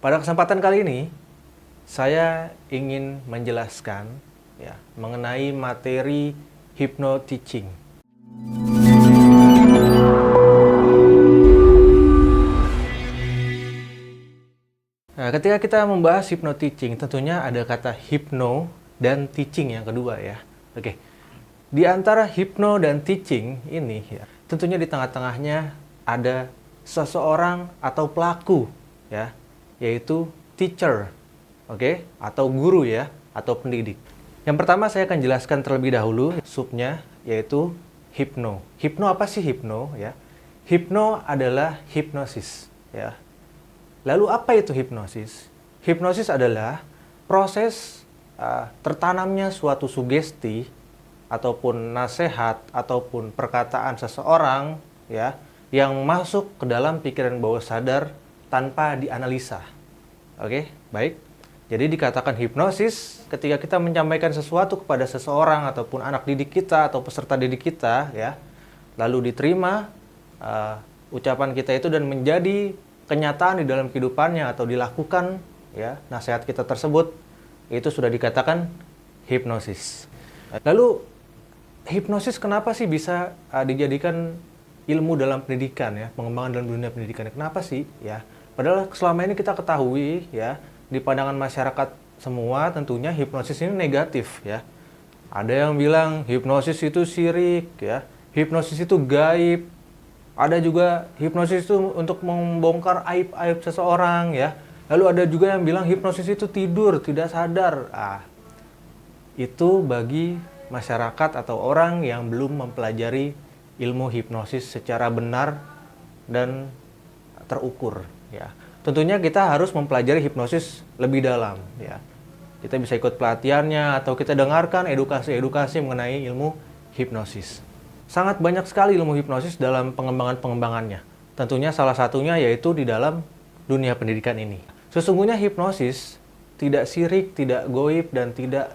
Pada kesempatan kali ini, saya ingin menjelaskan mengenai materi hypno-teaching. Nah, ketika kita membahas hypno-teaching, tentunya ada kata hypno dan teaching yang kedua ya. Oke. Di antara hypno dan teaching ini tentunya di tengah-tengahnya ada seseorang atau pelaku ya, yaitu teacher. Oke, atau guru ya, atau pendidik. Yang pertama saya akan jelaskan terlebih dahulu subnya, yaitu hypno. Hypno apa sih hypno ya? Hypno adalah hipnosis ya. Lalu apa itu hipnosis? Hipnosis adalah proses tertanamnya suatu sugesti ataupun nasihat ataupun perkataan seseorang ya yang masuk ke dalam pikiran bawah sadar tanpa dianalisa. Oke, baik. Jadi dikatakan hipnosis ketika kita menyampaikan sesuatu kepada seseorang ataupun anak didik kita atau peserta didik kita ya, lalu diterima ucapan kita itu dan menjadi kenyataan di dalam kehidupannya atau dilakukan ya nasihat kita tersebut, itu sudah dikatakan hipnosis. Lalu hipnosis kenapa sih bisa dijadikan ilmu dalam pendidikan ya, pengembangan dalam dunia pendidikan? Kenapa sih ya? Padahal selama ini kita ketahui ya, di pandangan masyarakat semua tentunya hipnosis ini negatif ya. Ada yang bilang hipnosis itu syirik ya, hipnosis itu gaib. Ada juga hipnosis itu untuk membongkar aib-aib seseorang ya. Lalu ada juga yang bilang hipnosis itu tidur, tidak sadar. Itu bagi masyarakat atau orang yang belum mempelajari ilmu hipnosis secara benar dan terukur ya. Tentunya kita harus mempelajari hipnosis lebih dalam ya. Kita bisa ikut pelatihannya atau kita dengarkan edukasi-edukasi mengenai ilmu hipnosis. Sangat banyak sekali ilmu hipnosis dalam pengembangannya. Tentunya salah satunya yaitu di dalam dunia pendidikan ini. Sesungguhnya hipnosis tidak syirik, tidak goib, dan tidak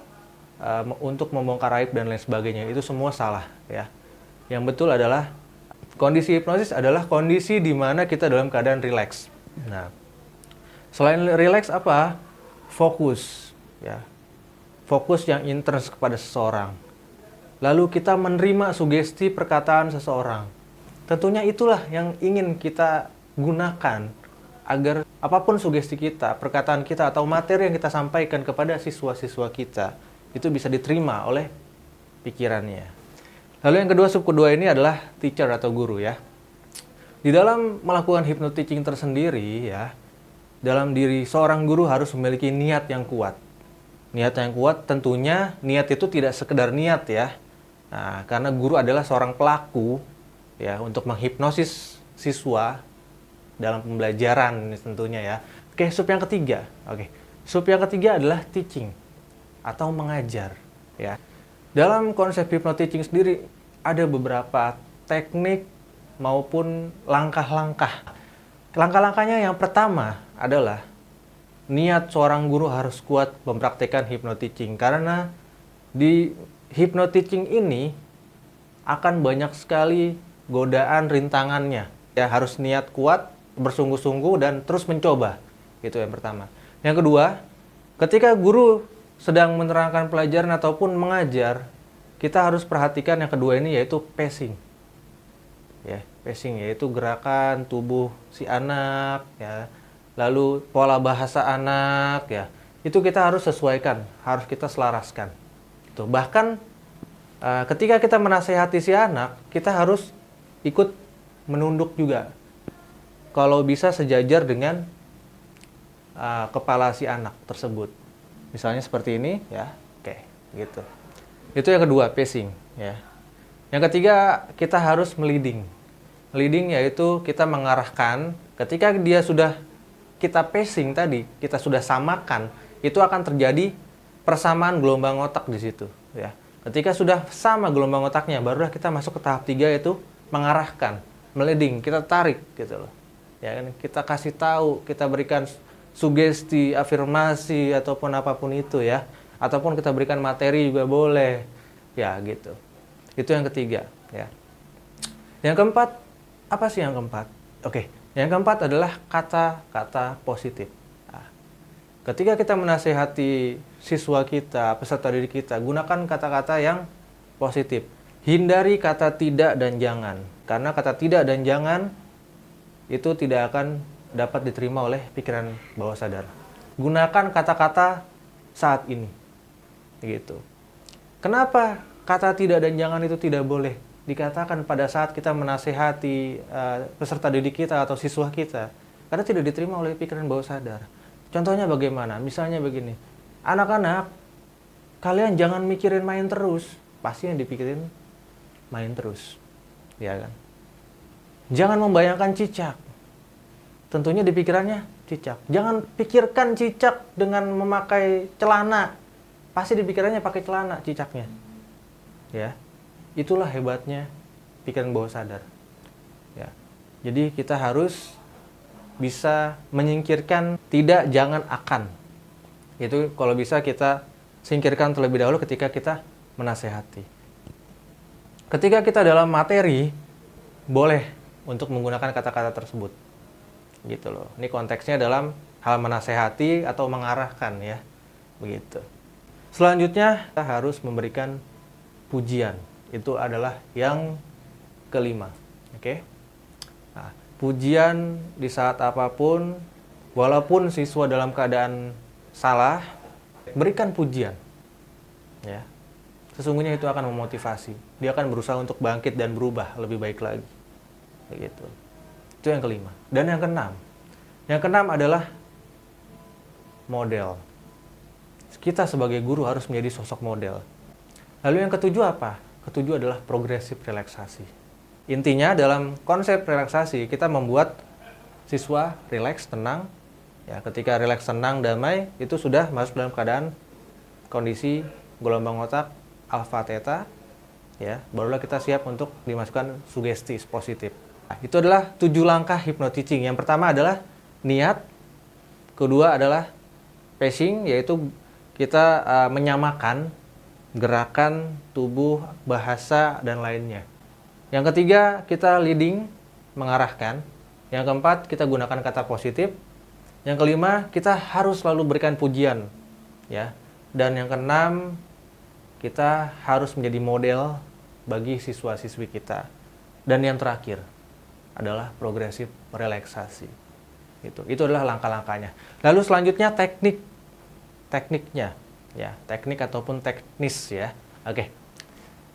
untuk membongkar aib dan lain sebagainya. Itu semua salah ya. Yang betul adalah kondisi hipnosis adalah kondisi di mana kita dalam keadaan rileks. Nah, selain rileks apa? Fokus ya. Fokus yang intens kepada seseorang. Lalu kita menerima sugesti perkataan seseorang. Tentunya itulah yang ingin kita gunakan agar apapun sugesti kita, perkataan kita atau materi yang kita sampaikan kepada siswa-siswa kita itu bisa diterima oleh pikirannya. Lalu yang kedua, sub kedua ini adalah teacher atau guru ya. Di dalam melakukan hypno-teaching tersendiri ya, dalam diri seorang guru harus memiliki niat yang kuat. Niat yang kuat tentunya niat itu tidak sekedar niat ya. Nah, karena guru adalah seorang pelaku ya untuk menghipnosis siswa dalam pembelajaran tentunya ya. Oke, sub yang ketiga. Oke. Sub yang ketiga adalah teaching atau mengajar ya. Dalam konsep hypno-teaching sendiri ada beberapa teknik maupun langkah-langkah. Langkah-langkahnya yang pertama adalah niat seorang guru harus kuat mempraktikkan hypno-teaching, karena di hypno-teaching ini akan banyak sekali godaan rintangannya. Ya, harus niat kuat, bersungguh-sungguh dan terus mencoba. Itu yang pertama. Yang kedua, ketika guru sedang menerangkan pelajaran ataupun mengajar, kita harus perhatikan yang kedua ini, yaitu pacing. Ya, pacing yaitu gerakan tubuh si anak ya. Lalu pola bahasa anak ya. Itu kita harus sesuaikan, harus kita selaraskan. Itu bahkan ketika kita menasehati si anak, kita harus ikut menunduk juga. Kalau bisa sejajar dengan kepala si anak tersebut. Misalnya seperti ini ya. Oke, gitu. Itu yang kedua, pacing ya. Yang ketiga, kita harus meliding. Leading yaitu kita mengarahkan. Ketika dia sudah kita pacing tadi, kita sudah samakan, itu akan terjadi persamaan gelombang otak di situ ya. Ketika sudah sama gelombang otaknya, barulah kita masuk ke tahap 3, yaitu mengarahkan, meliding, kita tarik gitu loh. Ya kan, kita kasih tahu, kita berikan sugesti, afirmasi ataupun apapun itu ya. Ataupun kita berikan materi juga boleh. Ya gitu. Itu yang ketiga ya. Yang keempat, apa sih yang keempat? Oke, yang keempat adalah kata-kata positif. Nah, Ketika kita menasehati siswa kita, peserta didik kita, gunakan kata-kata yang positif. Hindari kata tidak dan jangan. Karena kata tidak dan jangan itu tidak akan dapat diterima oleh pikiran bawah sadar. Gunakan kata-kata saat ini. Gitu. Kenapa kata tidak dan jangan itu tidak boleh dikatakan pada saat kita menasehati peserta didik kita atau siswa kita? Karena tidak diterima oleh pikiran bawah sadar. Contohnya bagaimana? Misalnya begini. Anak-anak, kalian jangan mikirin main terus. Pasti yang dipikirin main terus. Ya kan? Jangan membayangkan cicak. Tentunya di pikirannya cicak. Jangan pikirkan cicak dengan memakai celana. Pasti di pikirannya pakai celana cicaknya. Ya. Itulah hebatnya pikiran bawah sadar. Ya. Jadi kita harus bisa menyingkirkan tidak, jangan, akan. Itu kalau bisa kita singkirkan terlebih dahulu ketika kita menasehati. Ketika kita dalam materi, boleh untuk menggunakan kata-kata tersebut. Gitu loh. Ini konteksnya dalam hal menasehati atau mengarahkan ya. Begitu. Selanjutnya kita harus memberikan pujian. Itu adalah yang kelima. Oke? Nah, pujian di saat apapun, walaupun siswa dalam keadaan salah, berikan pujian. Ya. Sesungguhnya itu akan memotivasi. Dia akan berusaha untuk bangkit dan berubah lebih baik lagi. Begitu. Itu yang kelima. Dan yang keenam. Yang keenam adalah model. Kita sebagai guru harus menjadi sosok model. Lalu yang ketujuh apa? Ketujuh adalah progresif relaksasi. Intinya dalam konsep relaksasi, kita membuat siswa rileks, tenang. Ya, ketika rileks, tenang, damai, itu sudah masuk dalam keadaan kondisi gelombang otak alfa theta. Ya, barulah kita siap untuk dimasukkan sugesti positif. Nah, itu adalah 7 langkah hypnoteaching. Yang pertama adalah niat. Kedua adalah pacing, yaitu kita menyamakan gerakan tubuh, bahasa, dan lainnya. Yang ketiga, kita leading, mengarahkan. Yang keempat, kita gunakan kata positif. Yang kelima, kita harus selalu berikan pujian. Ya. Dan yang keenam, kita harus menjadi model bagi siswa-siswi kita. Dan yang terakhir adalah progresif relaksasi. Itu adalah langkah-langkahnya. Lalu selanjutnya tekniknya. Ya, teknik ataupun teknis ya. Oke.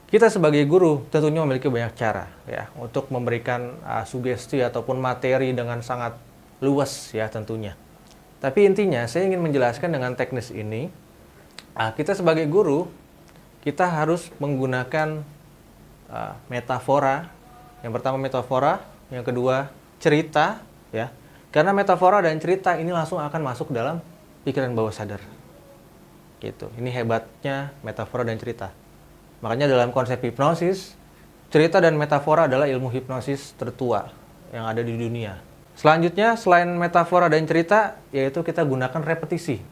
Kita sebagai guru tentunya memiliki banyak cara ya untuk memberikan sugesti ataupun materi dengan sangat luas ya tentunya. Tapi intinya saya ingin menjelaskan dengan teknis ini, kita sebagai guru kita harus menggunakan metafora. Yang pertama metafora, yang kedua cerita ya. Karena metafora dan cerita ini langsung akan masuk dalam pikiran bawah sadar. Gitu. Ini hebatnya metafora dan cerita. Makanya dalam konsep hipnosis, cerita dan metafora adalah ilmu hipnosis tertua yang ada di dunia. Selanjutnya, selain metafora dan cerita, yaitu kita gunakan repetisi.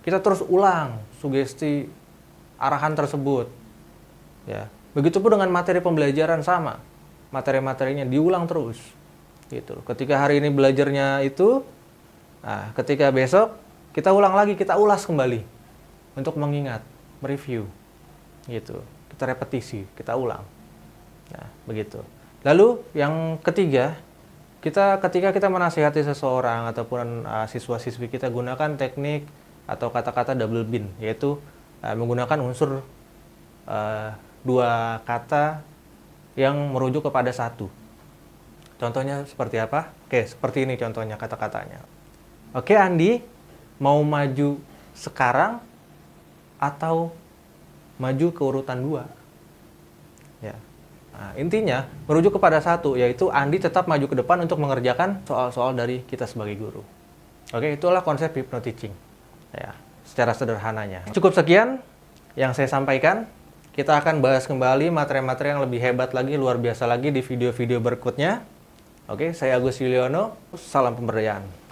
Kita terus ulang sugesti arahan tersebut. Ya. Begitupun dengan materi pembelajaran sama. Materi-materinya diulang terus. Gitu. Ketika hari ini belajarnya itu, nah, ketika besok kita ulang lagi, kita ulas kembali. Untuk mengingat, mereview, gitu. Kita repetisi, kita ulang. Nah, begitu. Lalu yang ketiga, ketika kita menasihati seseorang ataupun siswa-siswi kita, gunakan teknik atau kata-kata double bind, yaitu menggunakan unsur 2 kata yang merujuk kepada satu. Contohnya seperti apa? Oke, seperti ini contohnya kata-katanya. Oke, Andi, mau maju sekarang atau maju ke urutan 2. Ya. Nah, intinya merujuk kepada satu, yaitu Andi tetap maju ke depan untuk mengerjakan soal-soal dari kita sebagai guru. Oke, itulah konsep hypnoteaching. Ya, secara sederhananya. Cukup sekian yang saya sampaikan. Kita akan bahas kembali materi-materi yang lebih hebat lagi, luar biasa lagi di video-video berikutnya. Oke, saya Agus Yuliono. Salam pemberdayaan.